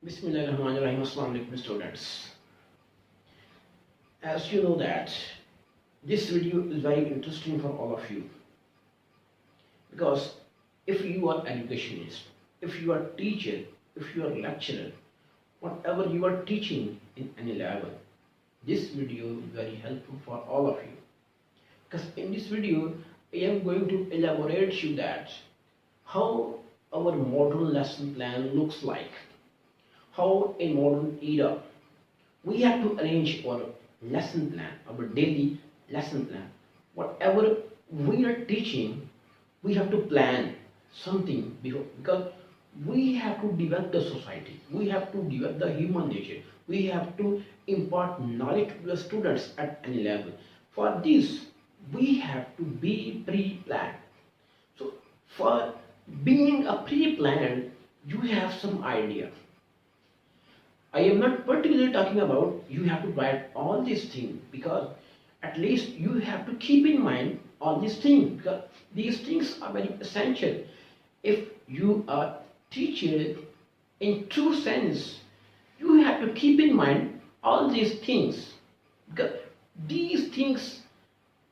Bismillahirrahmanirrahim. Assalamu alaikum students. As you know that this video is very interesting for all of you, because if you are educationist, if you are teacher, if you are lecturer, whatever you are teaching in any level, this video is very helpful for all of you. Because in this video I am going to elaborate you that how our modern lesson plan looks like, how in modern era we have to arrange our lesson plan, our daily lesson plan. Whatever we are teaching, we have to plan something before, because we have to develop the society, we have to develop the human nature, we have to impart knowledge to the students at any level. For this, we have to be pre-planned. So, for being a pre-planned, you have some idea. I am not particularly talking about you have to write all these things, because at least you have to keep in mind all these things, because these things are very essential. If you are teacher in true sense, you have to keep in mind all these things, because these things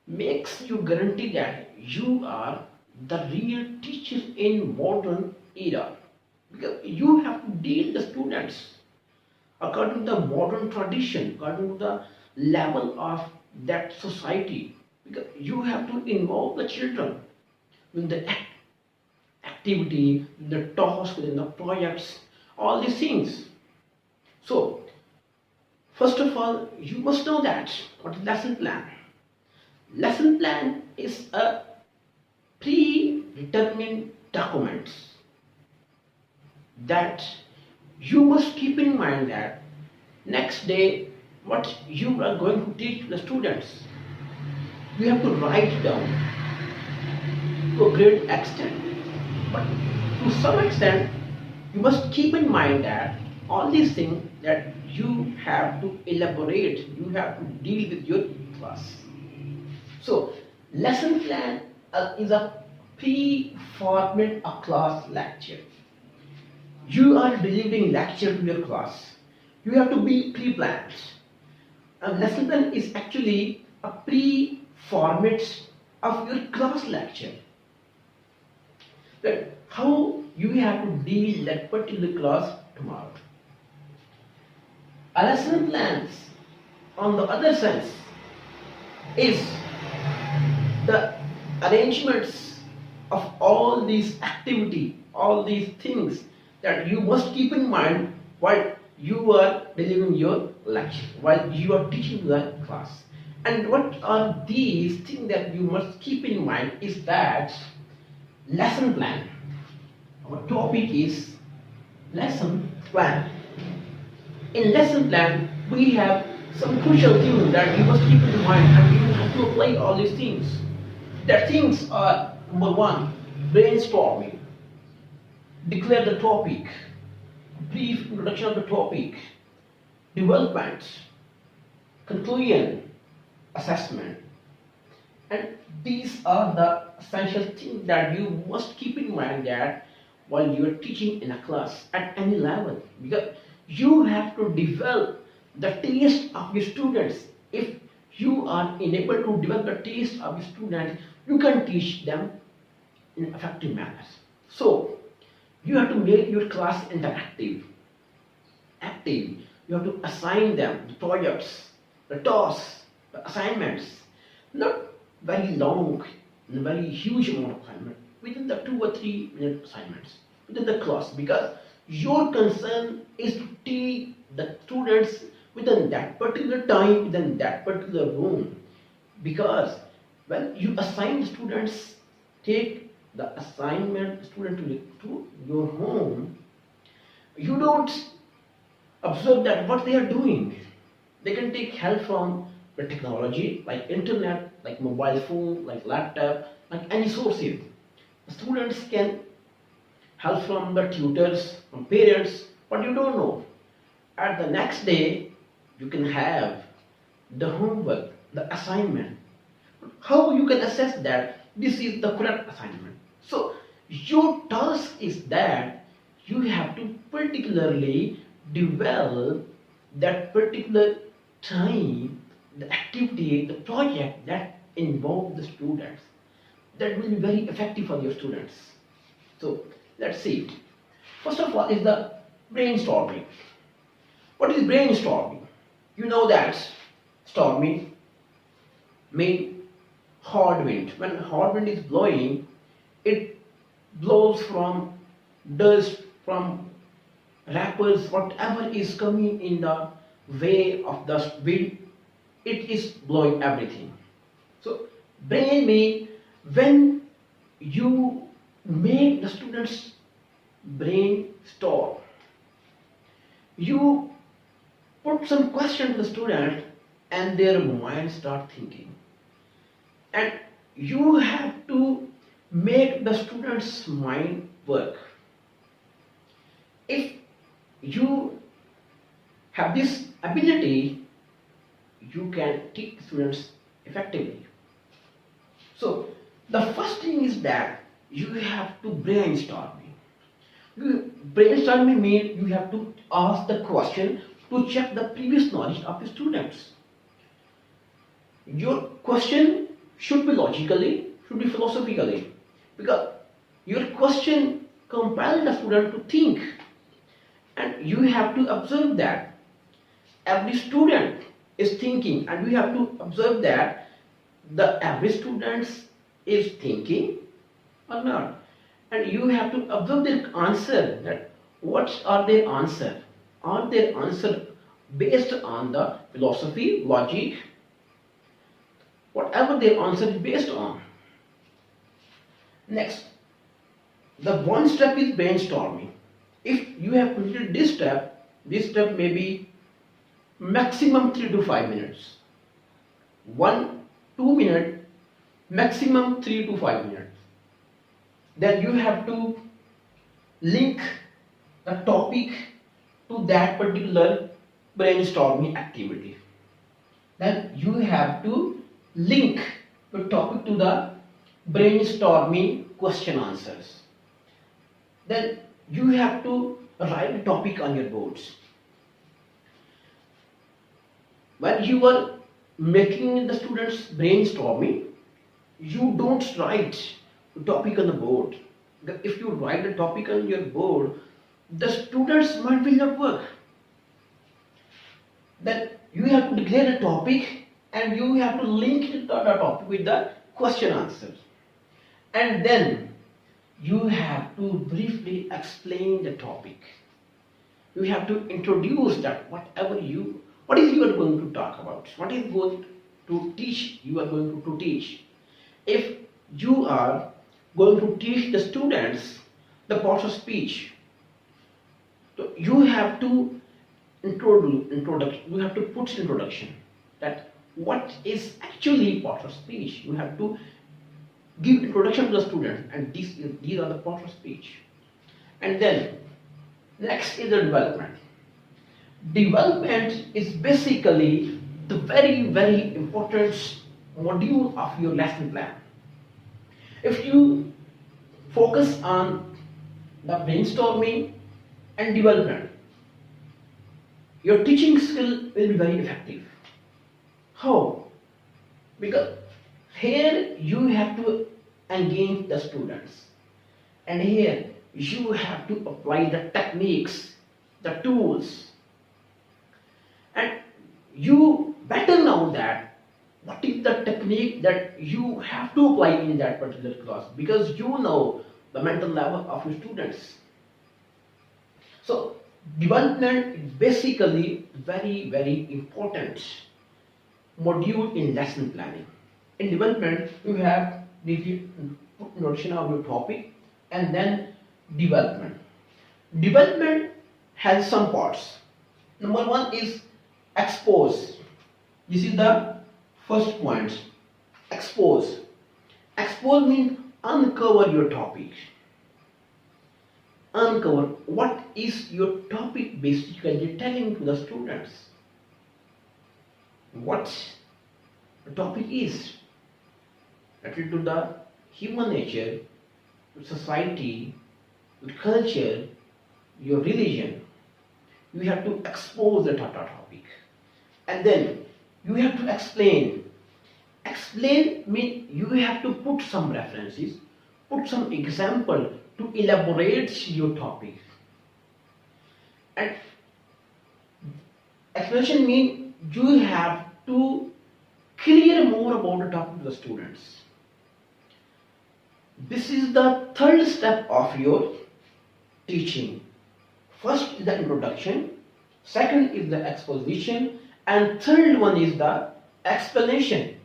makes you guarantee that you are the real teacher in modern era, because you have to deal the students according to the modern tradition, according to the level of that society, because you have to involve the children in the activity, the task, in the projects, all these things. So, first of all, you must know that what is lesson plan. Lesson plan is a predetermined document that you must keep in mind that next day what you are going to teach the students, you have to write down to a great extent. But to some extent, you must keep in mind that all these things that you have to elaborate, you have to deal with your class. So, lesson plan is a pre-format a class lecture. You are delivering lecture to your class. You have to be pre-planned. A lesson plan is actually a pre-format of your class lecture. That how you have to deal that particular class tomorrow. A lesson plans, on the other sense, is the arrangements of all these activity, all these things that you must keep in mind while you are delivering your lecture, while you are teaching the class. And what are these things that you must keep in mind is that lesson plan. Our topic is lesson plan. In lesson plan, we have some crucial things that you must keep in mind, and you have to apply all these things. The things are: number one, brainstorming. Declare the topic, brief introduction of the topic, development, conclusion, assessment. And these are the essential things that you must keep in mind that while you are teaching in a class at any level, because you have to develop the taste of your students. If you are unable to develop the taste of your students, you can teach them in effective manner. So, you have to make your class interactive. Active. You have to assign them the projects, the tasks, the assignments. Not very long, very huge amount of assignment. Within the 2 or 3 minute assignments within the class, because your concern is to teach the students within that particular time, within that particular room. Because when you assign the students, take the assignment student to your home, you don't observe that what they are doing. They can take help from the technology like internet, like mobile phone, like laptop, like any sources. The students can help from the tutors, from parents, but you don't know. At the next day, you can have the homework, the assignment. How you can assess that this is the correct assignment? So, your task is that you have to particularly develop that particular time, the activity, the project that involves the students, that will be very effective for your students. So let's see. First of all is the brainstorming. What is brainstorming? You know that storming means hard wind. When hard wind is blowing, it blows from dust, from wrappers, whatever is coming in the way of the wind, it is blowing everything. So brain means when you make the students brainstorm, you put some question to the student and their mind start thinking, and you have to make the students mind work. If you have this ability, you can teach students effectively. So the first thing is that you have to brainstorm. Brainstorming means you have to ask the question to check the previous knowledge of the students. Your question should be logically, should be philosophically, because your question compels the student to think, and you have to observe that every student is thinking, and you have to observe that the average students is thinking or not, and you have to observe their answer, that what are their answer. Are their answer based on the philosophy, logic, whatever their answer is based on. Next, the one step is brainstorming. If you have completed this step may be maximum 3 to 5 minutes. 1-2 minutes, maximum 3 to 5 minutes. Then you have to link the topic to that particular brainstorming activity. Then you have to link the topic to the brainstorming question answers. Then you have to write the topic on your boards. When you are making the students brainstorming, you don't write the topic on the board. If you write the topic on your board, the students' mind will not work. Then you have to declare a topic and you have to link the topic with the question answers. And then you have to briefly explain the topic. You have to introduce that what is you are going to talk about, what is going to teach, you are going to teach. If you are going to teach the students the parts of speech, so you have to you have to put introduction, that what is actually part of speech. You have to give introduction to the student, and these are the parts of speech. And then next is the development. Development is basically the very important module of your lesson plan. If you focus on the brainstorming and development, your teaching skill will be very effective. How? Because here you have to engage the students, and here you have to apply the techniques, the tools, and you better know that what is the technique that you have to apply in that particular class, because you know the mental level of your students. So development is basically very important module in lesson planning. In development, you have the introduction of your topic and then development. Development has some parts. Number one is expose. This is the first point. Expose. Expose means uncover your topic. Uncover what is your topic basically telling to the students. What the topic is related to the human nature, society, culture, your religion. you have to expose the topic, and then you have to explain. Explain means you have to put some references, put some example to elaborate your topic. And explanation means you have to clear more about the topic to the students. This is the third step of your teaching. First is the introduction, second is the exposition, and third one is the explanation.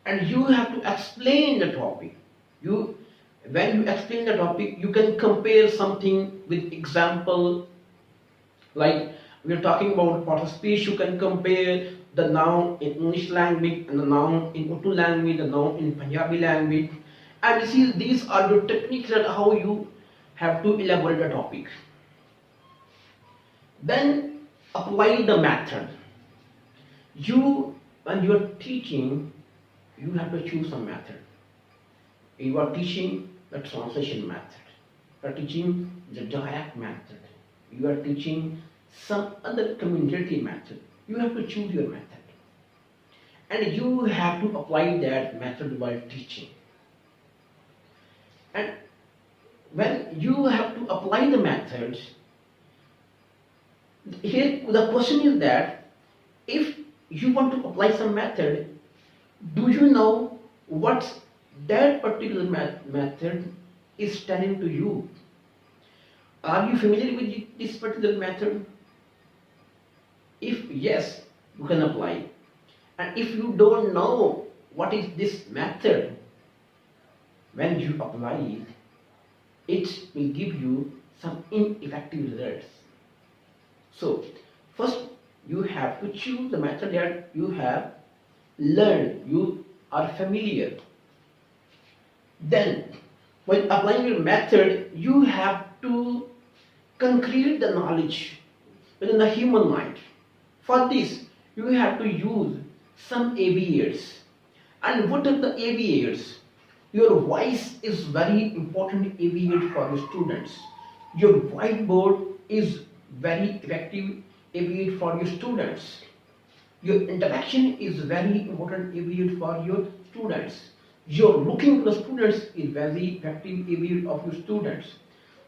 And you have to explain the topic. When you explain the topic, you can compare something with example. Like we are talking about part of speech, you can compare the noun in English language and the noun in Urdu language, the noun in Punjabi language. And you see, these are the techniques that how you have to elaborate the topic. Then apply the method. When you are teaching, you have to choose a method. You are teaching the translation method. You are teaching the direct method. You are teaching some other communicative method. You have to choose your method. And you have to apply that method while teaching. And when you have to apply the method, here the question is that if you want to apply some method, do you know what that particular method is telling to you? Are you familiar with this particular method? If yes, you can apply. And if you don't know what is this method, when you apply it, it will give you some ineffective results. So, first you have to choose the method that you have learned, you are familiar. Then, when applying your method, you have to concrete the knowledge within the human mind. For this, you have to use some ABAs. And what are the ABAs? Your voice is very important ABA for your students. Your whiteboard is very effective ABA for your students. Your interaction is very important ABA for your students. Your looking to the students is very effective ABA of your students.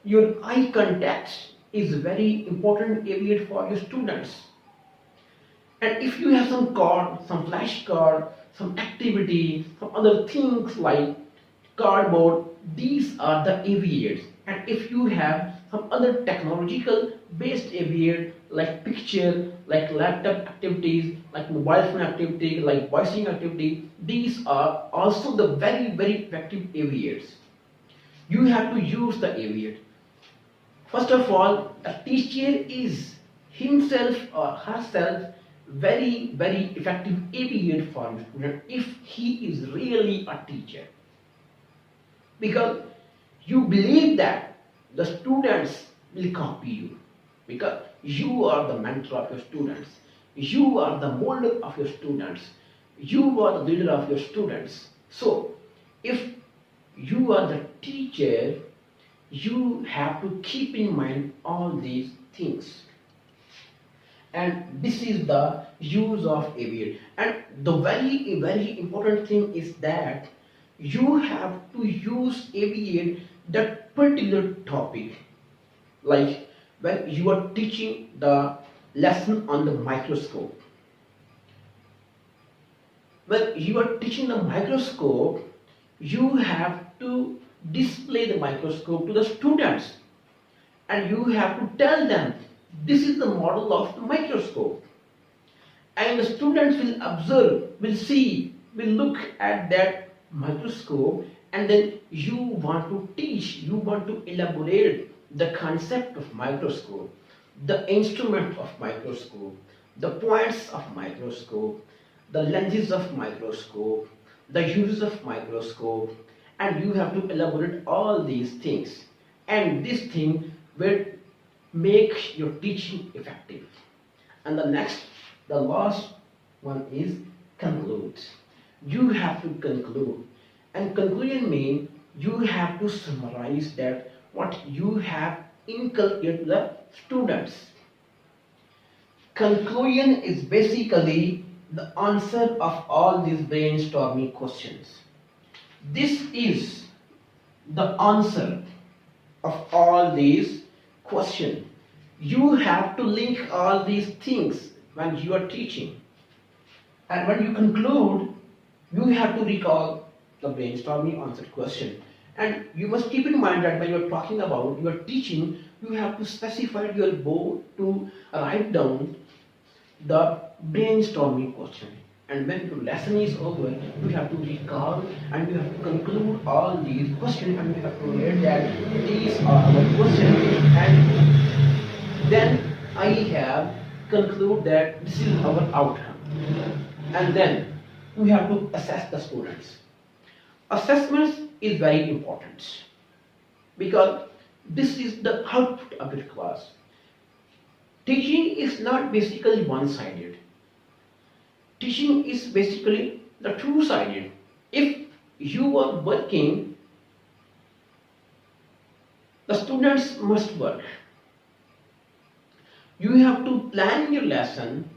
Your eye contact is very important ABA for your students. And if you have some card, some flashcard, some activity, some other things like cardboard, these are the ABAs. And if you have some other technological based ABA like picture, like laptop activities, like mobile phone activity, like voicing activity, these are also the very, very effective ABAs. You have to use the ABA. First of all, a teacher is himself or herself very, very effective ABA for a student if he is really a teacher. Because you believe that the students will copy you. Because you are the mentor of your students. You are the molder of your students. You are the leader of your students. So, if you are the teacher, you have to keep in mind all these things. And this is the use of ABA. And the very, very important thing is that you have to use ABA that particular topic. Like when you are teaching the lesson on the microscope. When you are teaching the microscope, you have to display the microscope to the students. And you have to tell them, this is the model of the microscope. And the students will observe, will see, will look at that microscope, and then you want to teach, you want to elaborate the concept of microscope, the instrument of microscope, the points of microscope, the lenses of microscope, the uses of microscope, and you have to elaborate all these things. And this thing will make your teaching effective. And the last one is conclude. You have to conclude. And conclusion means you have to summarize that what you have inculcated to the students. conclusion is basically the answer of all these brainstorming questions. This is the answer of all these questions. You have to link all these things when you are teaching. And when you conclude, you have to recall the brainstorming answered question. And you must keep in mind that when you are talking about, you are teaching, you have to specify your goal to write down the brainstorming question. And when your lesson is over, you have to recall and you have to conclude all these questions and you have to read that these are our questions, and then I have conclude that this is our outcome. And then we have to assess the students. Assessments is very important because this is the output of the class. Teaching is not basically one-sided. Teaching is basically the two-sided. If you are working, the students must work. You have to plan your lesson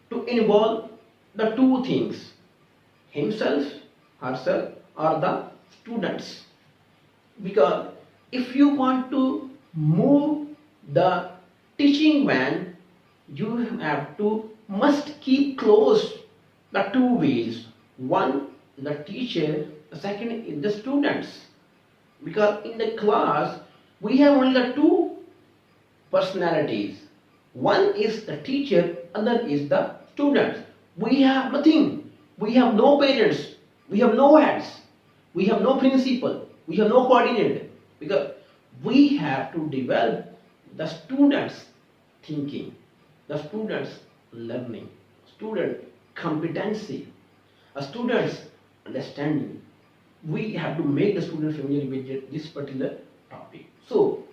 to involve the two things, himself, herself, or the students. Because if you want to move the teaching van, you have to must keep close the two wheels. One, the teacher, the second is the students. Because in the class, we have only the two personalities. One is the teacher, other is the student. We have nothing. We have no parents. We have no heads. We have no principal. We have no coordinator. Because we have to develop the students' thinking, the students' learning, student competency, a student's understanding. We have to make the student familiar with this particular topic. So,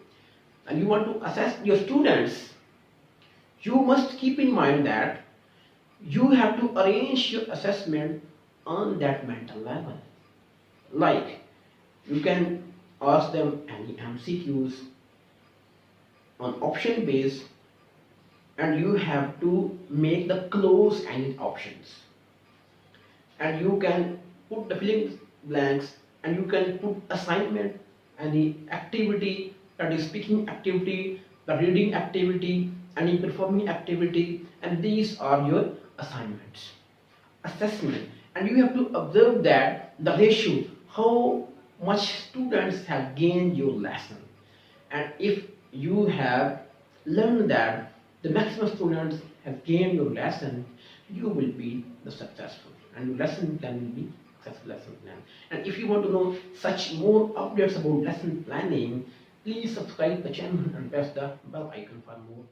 and you want to assess your students, you must keep in mind that you have to arrange your assessment on that mental level. Like, you can ask them any MCQs on option base, and you have to make the close-ended options. And you can put the filling blanks, and you can put assignment, any activity, that is speaking activity, the reading activity, any performing activity, and these are your assignments. Assessment, and you have to observe that the ratio, how much students have gained your lesson. And if you have learned that the maximum students have gained your lesson, you will be the successful, and your lesson plan will be successful lesson plan. And if you want to know such more updates about lesson planning, please subscribe the channel and press the bell icon for more